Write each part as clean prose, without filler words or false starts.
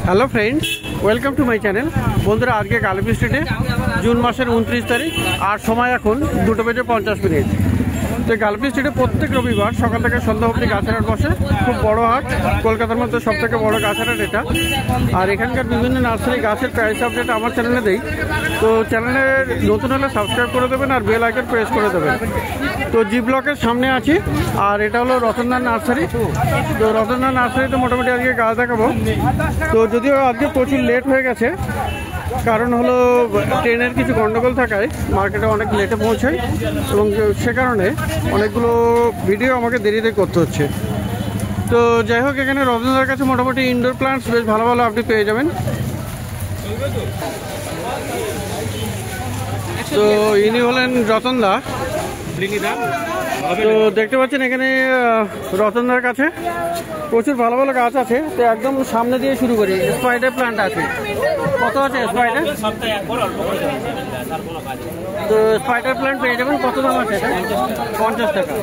Hello friends, welcome to my channel. বন্ধুরা, আজকে গালফি স্ট্রিটে জুন মাসের 29 তারিখ আর সময় এখন 2:50 তো গালফি স্ট্রিটে প্রত্যেক রবিবার সকাল থেকে সন্ধ্যা অবধি গাছের হাট বসে। খুব বড় হাট, কলকাতার মধ্যে সব থেকে বড় গাছের হাট এটা। আর এখানকার বিভিন্ন নার্সারি গাছের প্রাইস আপডেট আমার চ্যানেলে দেই। তো চ্যানেলে নতুন হলে সাবস্ক্রাইব করে দেবেন আর বেল আইকন প্রেস করে দেবেন। তো জি ব্লকের সামনে আছি আর এটা হলো রতনদার নার্সারি। তো রতনদার নার্সারিতে মোটামুটি আজকে গাছ দেখাবো। তো যদিও আজকে প্রচুর লেট হয়ে গেছে, কারণ হলো ট্রেনের কিছু গন্ডগোল থাকায় মার্কেটে অনেক লেটে পৌঁছায় এবং সে কারণে অনেকগুলো ভিডিও আমাকে দেরিতে করতে হচ্ছে। তো যাই হোক, এখানে রতনদার কাছে মোটামুটি ইনডোর প্লান্টস বেশ ভালো ভালো আপনি পেয়ে যাবেন। তো ইনি হলেন রতনদা। তো দেখতে পাচ্ছেন এখানে রতনদার কাছে প্রচুর ভালো ভালো গাছ আছে। তো একদম সামনে দিয়ে শুরু করি। স্পাইডার প্লান্ট আছে, কত আছে স্পাইডার? তো স্পাইডার প্লান্ট পেয়ে যাবেন। কত দাম আছে এটা? 50 টাকা।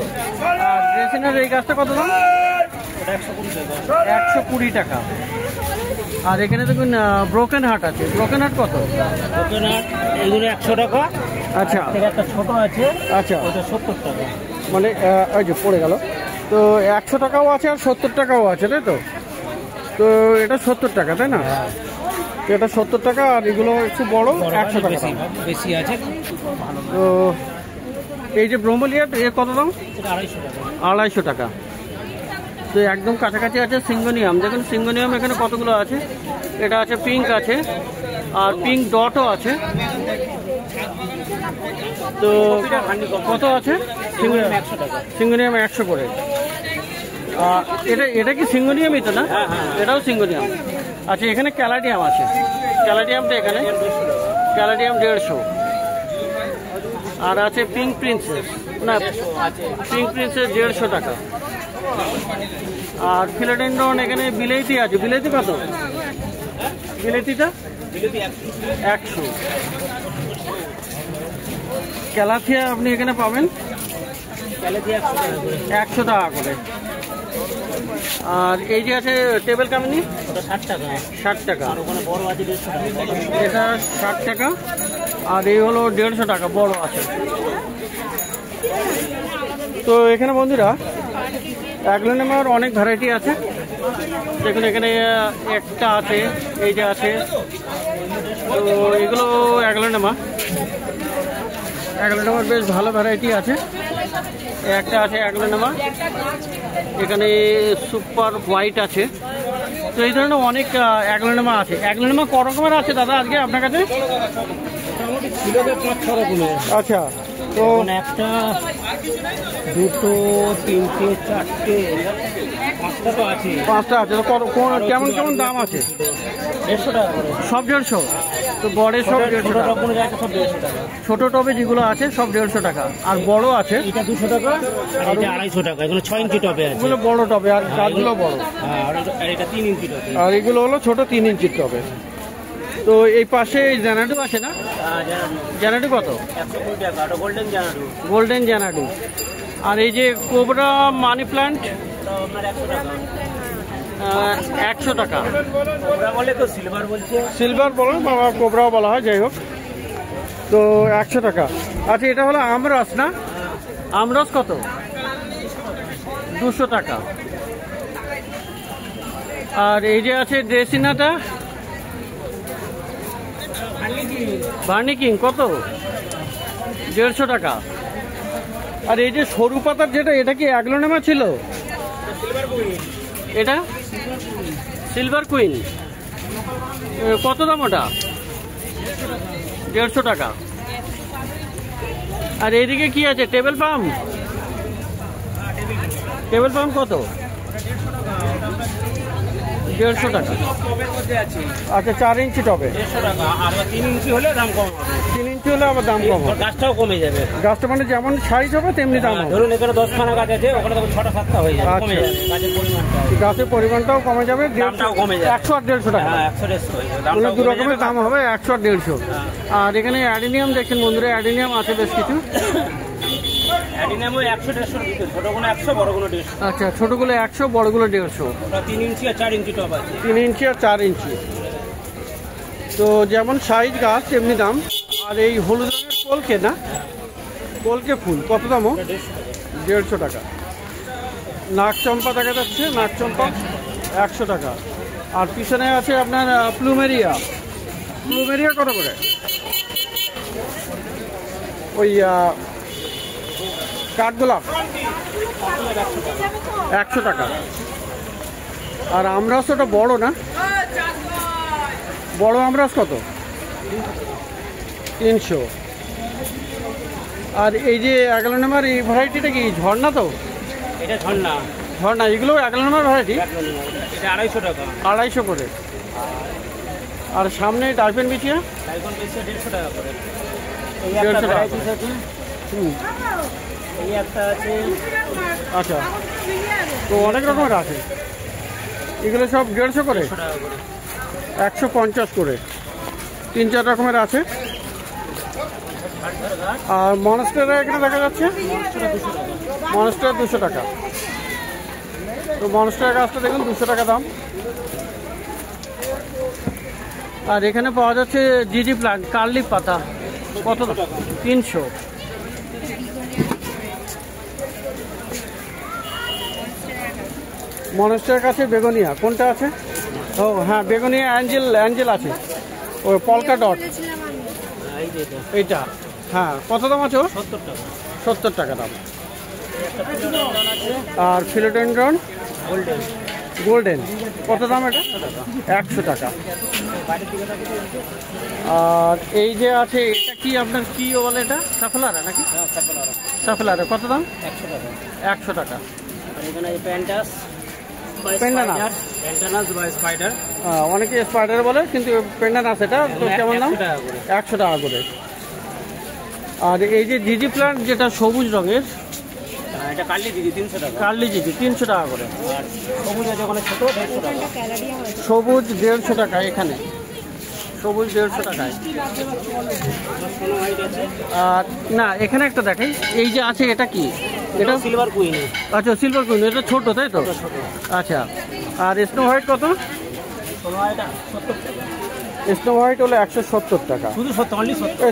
আর ড্রেসিনার এই গাছটা কত দাম? 120 টাকা। আর এখানে দেখুন ব্রোকেন হার্ট আছে। ব্রোকেন হার্ট কত? ব্রোকেন হার্ট এগুলো 100 টাকা। আচ্ছা, একটা ছোট আছে। আচ্ছা, ওটা 70 টাকা। মানে ওই যে পড়ে গেল। তো 100 টাকাও আছে আর 70 টাকাও আছে, তাই তো? তো এটা 70 টাকা, তাই না? তো এটা 70 টাকা। আর এগুলো একটু বড় 100 টাকা বেশি আছে। তো এই যে ব্রহ্মলিয়া, এর কত দাম? 250 টাকা। 250 টাকা। তো একদম কাছাকাছি আছে সিঙ্গোনিয়াম। দেখুন সিঙ্গোনিয়াম এখানে কতগুলো আছে। এটা আছে, পিঙ্ক আছে আর পিঙ্ক ডটও আছে। তো কত আছে? সিঙ্গোনিয়াম 100 করে। এটা কি সিঙ্গোনিয়ামই তো না? এটাও সিঙ্গোনিয়াম। আচ্ছা, এখানে ক্যালাডিয়াম আছে। ক্যালাডিয়ামটা এখানে ক্যালাডিয়াম 150। আর আছে পিঙ্ক প্রিন্সেস, না পিঙ্ক প্রিন্সেস 150 টাকা। আর ফিলোডেন্ড্রন এখানে বিলেতি আছে। বিলেতি কত? বিলেতিটা 100। ক্যালাথিয়া আপনি এখানে পাবেন 100 টাকা করে। আর এই যে আছে টেবিল কামিনী, 60 টাকা। 60 টাকা। আর ওখানে বড় আছে 150 টাকা। এটা 60 টাকা। আর এই হলো 150 টাকা, বড় আছে। তো এখানে বন্ধুরা অ্যাগ্লোনেমার অনেক ভ্যারাইটি আছে। দেখুন এখানে একটা আছে, এই যে আছে। তো এগুলো অ্যাগ্লোনেমার বেশ ভালো ভ্যারাইটি আছে। একটা আছে অ্যাগ্লোনেমা, এখানে সুপার হোয়াইট আছে। তো এই ধরনের অনেক অ্যাগ্লোনেমা আছে। অ্যাগ্লোনেমা ক রকমের আছে দাদা আজকে আপনার কাছে? আচ্ছা, তো একটা, দুটো, তিনটে, চারটে, 5টা তো আছে। 5টা আছে। তো কেমন কেমন দাম আছে? 150 টাকা করে। সব 150? তো বড়ের সব 150 টাকা। সব 150 টাকা। ছোট টবে যেগুলো আছে সব 150 টাকা। আর বড় আছে এটা 200 টাকা। আর এটা 250 টাকা। এগুলো 6 ইঞ্চি টবে আছে। এগুলো বড় টবে আর গাছগুলো বড়। আর এটা 3 ইঞ্চি টবে। আর এগুলো হলো ছোট 3 ইঞ্চির টবে। তো এই পাশে জানাডু আছে না? জানাডু কত? 120 টাকা। আর গোল্ডেন জানাডু। গোল্ডেন জানাডু। আর এই যে কোবরা মানি প্লান্ট, 100 টাকা। কোবরা বলে তো সিলভার বলছে। সিলভার বলো বাবা, কোবরাও বলা হয়, যাই হোক। তো 100 টাকা। আচ্ছা, এটা হলো আমরস না? আমরস কত? 200 টাকা। আর এই যে আছে ড্রেসিনাটা, বার্নি কিং কত? 150 টাকা। আর এই যে সরু পাতার যেটা, এটা কি অ্যাগ্লোনেমা ছিল? এটা সিলভার কুইন। কত দাম ওটা? 150 টাকা। আর এইদিকে কি আছে? টেবিল পাম। টেবিল পাম কত? 150 টাকা। আচ্ছা, 4 ইঞ্চি টবে 150 টাকা। আর 3 ইঞ্চি হলে দাম কম হবে। 3 ইঞ্চি হলে আবার দাম কম হবে। গাছটাও কমে যাবে। গাছটা মানে যেমন সাইজ হবে তেমনি দাম হবে। ধরুন এখানে 10খানা গাছ আছে, ওখানে তখন 6টা 7টা হয়ে যাবে। কমে যাবে গাছের পরিমাণটা। গাছের পরিমাণটাও কমে যাবে, দামটাও কমে যাবে। 100 আর 150 টাকা। হ্যাঁ, 100 হয়ে যাবে। মানে দু রকমের দাম হবে, 100 আর 150। আর এখানে অ্যাডিনিয়াম দেখছেন বন্ধুরা, অ্যাডিনিয়াম আছে বেশ কিছু। অ্যাডিনামও 100-150 ভিতরে, ছোটগুলো 100, বড়গুলো 150। আচ্ছা, ছোটোগুলো 100, বড়গুলো 150। ওটা 3 ইঞ্চি আর 4 ইঞ্চি টপ আছে। 3 ইঞ্চি আর 4 ইঞ্চি। তো যেমন সাইজ গাছ তেমনি দাম। আর এই হলুদ রঙের কলকে না, কলকে ফুল কত দামও? 150 টাকা। নাক চম্পা দেখা যাচ্ছে, নাক চম্পা 100 টাকা। আর পিছনে আছে আপনার প্লুমেরিয়া। প্লুমেরিয়া কত করে? ওই কাঠগোলাপ 100 টাকা। আর আমরাজ ওটা বড় না, বড় আমরাজ কত? 300। আর এই যে 11 নম্বর এই ভ্যারাইটিটা কি ঝর্ণা? তো এটা ঝর্ণা। ঝর্ণা এগুলো 11 নম্বর ভ্যারাইটি। এটা 250 টাকা। 250 করে। আর সামনে টাইপেন বিচিয়া? টাইপেন বিচিয়া 150 টাকা করে। 150 টাকা। এই একটা আছে। আচ্ছা, তো অনেক রকমের আছে। এগুলো সব 150 করে, 150 করে। 3-4 রকমের আছে। আর মনস্টার এখানে দেখা যাচ্ছে, মনস্টার 200 টাকা। তো মনস্টার গাছটা দেখুন 200 টাকা দাম। আর এখানে পাওয়া যাচ্ছে জিজি প্লান্ট, কার্লি পাতা কত? 300। মনস্টারের কাছে বেগুনিয়া কোনটা আছে? ও হ্যাঁ, বেগুনিয়া অ্যাঞ্জেল আছে। ওই পলকা ডট এইটা, হ্যাঁ। কত দাম আছে? 70 টাকা। 70 টাকা দাম। আর ফিলোডেন্ড্রন গোল্ডেন কত দাম? এটা 100 টাকা। আর এই যে আছে এটা কি আপনার কি বলে? এটা সাফলারা নাকি? সাফলারা কত দাম? 100 টাকা। 100 টাকা। আর এখানে এই প্যান্টাস, প্যান্টানাস বা স্পাইডার, অনেকে স্পাইডার বলে, কিন্তু প্যান্টানাস এটা তো কেমন দাম? 100 টাকা করে। আর এই যে জিজি প্লান্ট যেটা সবুজ রঙের, এটা কার্লি জিজি 300 টাকা। কার্লি জিজি 300 টাকা করে। আর সবুজ আছে ওখানে ছোট 150 টাকা। সবুজ 150 টাকা। এখানে সবুজ 150 টাকায়। আর না, এখানে একটা দেখাই, এই যে আছে এটা কি? এটা সিলভার কুইন। আচ্ছা, সিলভার কুইন, এটা ছোট তাই তো? আচ্ছা। আর স্নো হোয়াইট কত? স্নো হোয়াইট হলো 170 টাকা। শুধু 70,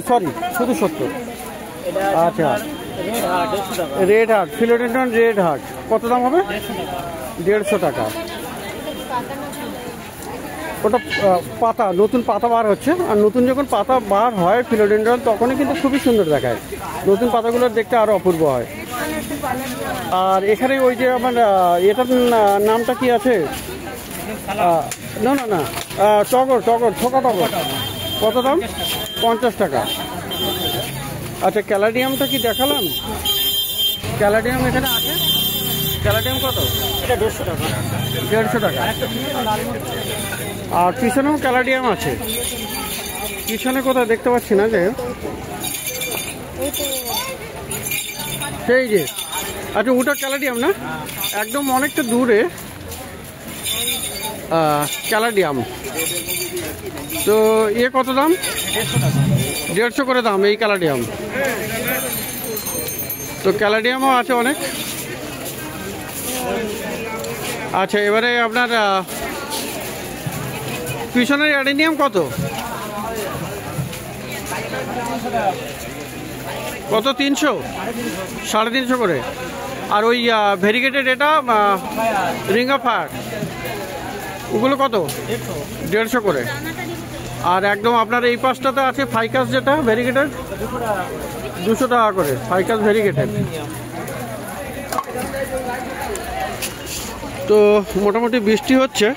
সরি, শুধু 70। আচ্ছা, red heart, philodendron red heart কত দাম হবে? 150 টাকা। ওটা পাতা, নতুন পাতা বার হচ্ছে। আর নতুন যখন পাতা বার হয় ফিলোডেন্ড্রন, তখনই কিন্তু খুবই সুন্দর দেখায়। নতুন পাতাগুলো দেখতে আরও অপূর্ব হয়। আর এখানে ওই যে আমার এটার নামটা কি আছে? না না না, টগর, থোকা টগর কত দাম? 50 টাকা। আচ্ছা, ক্যালাডিয়ামটা কি দেখালাম? ক্যালাডিয়াম এখানে আছে। ক্যালাডিয়াম কত? এটা 150 টাকা। 150 টাকা। আর পিছনেও ক্যালাডিয়াম আছে। পিছনে কোথাও দেখতে পাচ্ছি না, যে সেই যে। আচ্ছা, ওটা ক্যালাডিয়াম না, একদম অনেকটা দূরে ক্যালাডিয়াম। তো কত দাম? 150 করে দাম এই ক্যালাডিয়াম। তো ক্যালাডিয়ামও আছে অনেক। আচ্ছা, এবারে আপনার পিছনের অ্যাডেনিয়াম কত? 300, 350 করে। আর ওই ভেরিগেটেড এটা রিং অফ ফায়ার, ওগুলো কত? 150 করে। আর একদম আপনার এই পাশটাতে আছে ফাইকাস, যেটা ভেরিগেটেড 200 টাকা করে। Ficus variegated. তো মোটামুটি বৃষ্টি হচ্ছে।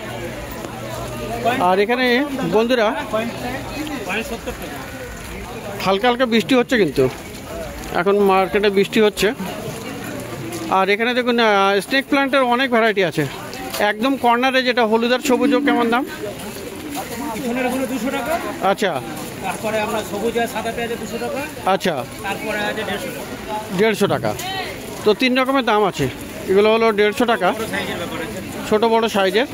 আর এখানে বন্ধুরা হালকা হালকা বৃষ্টি হচ্ছে, কিন্তু এখন মার্কেটে বৃষ্টি হচ্ছে। আর এখানে দেখুন স্নেক প্ল্যান্টের অনেক ভ্যারাইটি আছে। একদম কর্নারে যেটা হলুদ আর সবুজ, কেমন দাম? 200 টাকা। আচ্ছা, তারপরে আমরা সবুজ আর সাদা পেঁয়াজ 200 টাকা। আচ্ছা, তারপরে আছে 150 টাকা। 150 টাকা। তো 3 রকমের দাম আছে। এগুলো হলো 150 টাকা, ছোট বড় সাইজের।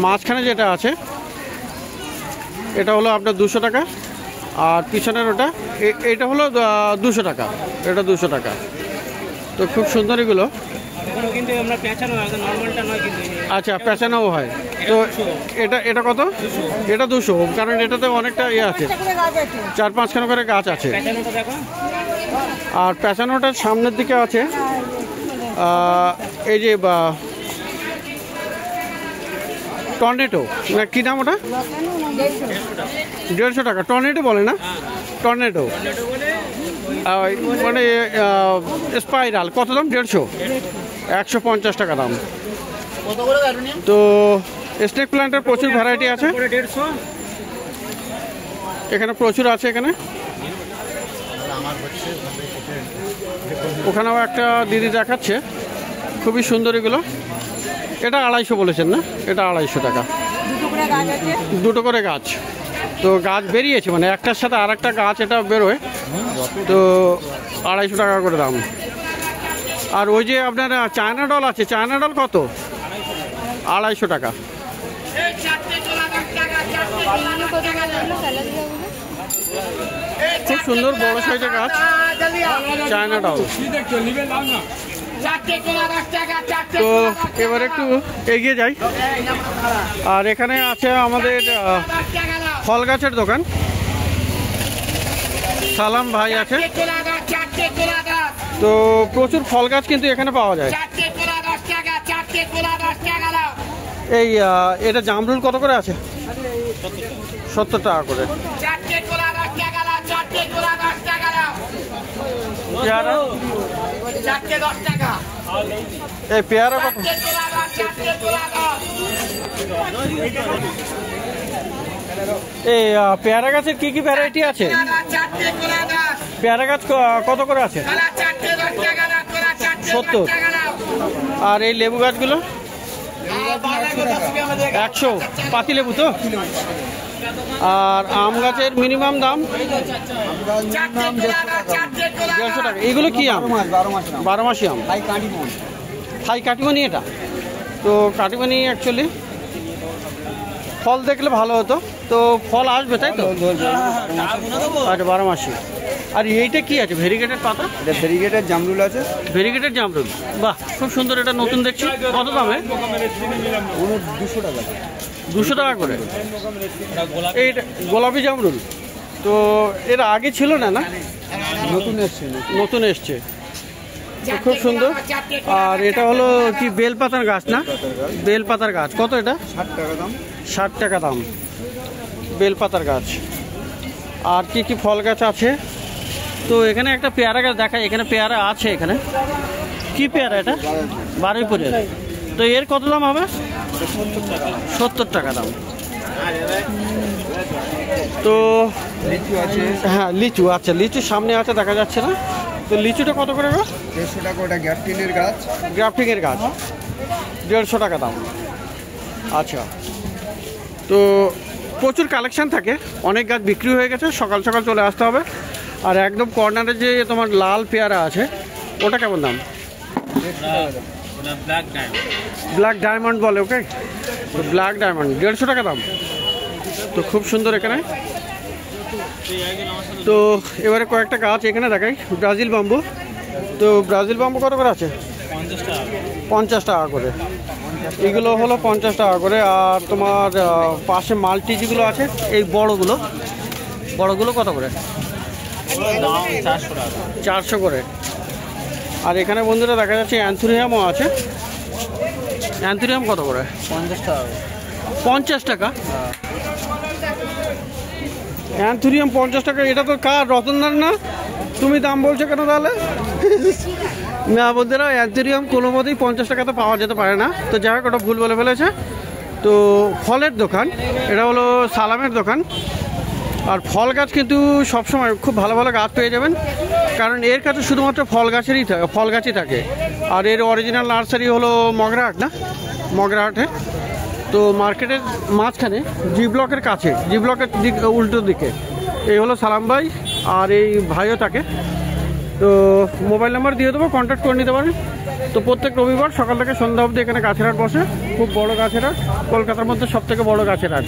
মাঝখানে যেটা আছে এটা হলো আপনার 200 টাকা। আর পিছনের ওটা এটা হলো 200 টাকা। এটা 200 টাকা। তো খুব সুন্দর এগুলো। এগুলো কিন্তু আমরা পেঁচানো না, নর্মালটা নয় কিন্তু। আচ্ছা, পেঁচানোও হয়। তো এটা কত? এটা 200, কারণ এটাতে অনেকটা ইয়ে আছে, 4-5খানা করে গাছ আছে। পেঁচানোটা দেখো। আর পেঁচানোটার সামনের দিকে আছে এই যে টর্নেডো না কি নাম ওটা? 150 টাকা। টর্নেডো বলে না? টর্নেডো মানে স্পাইরাল কত দাম? 150, 150 টাকা দাম। তো স্নেক প্ল্যান্টের প্রচুর ভ্যারাইটি আছে এখানে, প্রচুর আছে এখানে। ওখানেও একটা দিদি দেখাচ্ছে, খুবই সুন্দর এগুলো। এটা 250 বলেছেন না? এটা 250 টাকা, 2টো করে গাছ। তো গাছ বেরিয়েছে, মানে একটার সাথে আর একটা গাছ এটা বেরোয়, তো 250 টাকা করে দাম। আর ওই যে আপনার চায়না ডল আছে, চায়না ডল কত? 250 টাকা। খুব সুন্দর বড় সাইজের গাছ, চায়না ডল। তো এবার একটু এগিয়ে যাই। আর এখানে আছে আমাদের ফল গাছের দোকান, সালাম ভাই আছে। তো প্রচুর ফল গাছ কিন্তু এখানে পাওয়া যায়। এই এটা জামরুল কত করে আছে? 70 টাকা করে। পেয়ারা, এই পেয়ারা কত? এই পেয়ারা গাছের কি কি ভ্যারাইটি আছে? পেয়ারা গাছ কত করে আছে? 70। আর এই লেবু গাছগুলো 100, পাতি লেবু তো। আর আম গাছের মিনিমাম দাম 150 টাকা। এগুলো কি আম? 12 মাসি আম, থাই কাটিমনি। এটা তো কাটিমনি অ্যাকচুয়ালি ফল দেখলে ভালো হতো, তো ফল আসবে তাই তো? আচ্ছা, 12 মাসি। আর এইটা কি আছে? ভেরিগেটেড পাতা? এটা ভেরিগেটেড জামরুল আছে। ভেরিগেটেড জামরুল, বাহ খুব সুন্দর। এটা নতুন দেখছি। কত দামে? 200 টাকা। 200 টাকা করে। এইটা গোলাপি জামরুল, তো এর আগে ছিল না? না, নতুন এসছে। নতুন এসছে, খুব সুন্দর। আর এটা হলো কি বেলপাতার গাছ না? বেলপাতার গাছ কত? এটা 60 টাকা দাম। 60 টাকা দাম বেলপাতার গাছ। আর কি কি ফল গাছ আছে? তো এখানে একটা পেয়ারা গাছ দেখায়, এখানে পেয়ারা আছে। এখানে কি পেয়ারা? এটা বারুইপুরের। তো এর কত দাম হবে? 70 টাকা দাম। তো লিচু আছে। হ্যাঁ, লিচু। আচ্ছা, লিচু সামনে আছে, দেখা যাচ্ছে না। তো লিচুটা কত করে? 150 টাকা। ওটা গ্রাফটিংয়ের গাছ। গ্রাফটিংয়ের গাছ 150 টাকা দাম। আচ্ছা, তো প্রচুর কালেকশন থাকে, অনেক গাছ বিক্রি হয়ে গেছে, সকাল সকাল চলে আসতে হবে। আর একদম কর্নারে যে তোমার লাল পেয়ারা আছে, ওটা কেমন দাম? ব্ল্যাক ডায়মন্ড বলে ওকে, তো ব্ল্যাক ডায়মন্ড 150 টাকা দাম। তো খুব সুন্দর এখানে। তো এবারে কয়েকটা গাছ এখানে দেখাই। Brazil bamboo. তো ব্রাজিল বাম্বু কত করে আছে? 50 টাকা করে। এগুলো হলো 50 টাকা করে। আর তোমার পাশে মাল্টি যেগুলো আছে, এই বড়গুলো কত করে? 400 করে। আর এখানে বন্ধুরা দেখা যাচ্ছে অ্যান্থুরিয়ামও আছে। অ্যান্থুরিয়াম কত করে? 50 টাকা। 50 টাকা? অ্যান্থুরিয়াম 50 টাকা। এটা তো কার? রতনদার না? তুমি দাম বলছো কেন তাহলে? না বন্ধুরা, অ্যান্থুরিয়াম কোনো মতেই 50 টাকাতে পাওয়া যেতে পারে না। তো যাই হোক, ওটা ভুল বলে ফেলেছে। তো ফলের দোকান, এটা হলো সালামের দোকান। আর ফল গাছ কিন্তু সবসময় খুব ভালো ভালো গাছ পেয়ে যাবেন, কারণ এর কাছে শুধুমাত্র ফল গাছই থাকে। আর এর অরিজিনাল নার্সারি হলো মগরাহাট না? মগরাহাটে। তো মার্কেটের মাঝখানে জি ব্লকের কাছে, জি ব্লকের উল্টো দিকে এই হলো সালাম ভাই। আর এই ভাইও থাকে। তো মোবাইল নাম্বার দিয়ে দেবো, কন্ট্যাক্ট করে নিতে পারেন। তো প্রত্যেক রবিবার সকাল থেকে সন্ধ্যা অবধি এখানে গাছের হাট বসে। খুব বড় গাছের হাট, কলকাতার মধ্যে সবথেকে বড় গাছের হাট।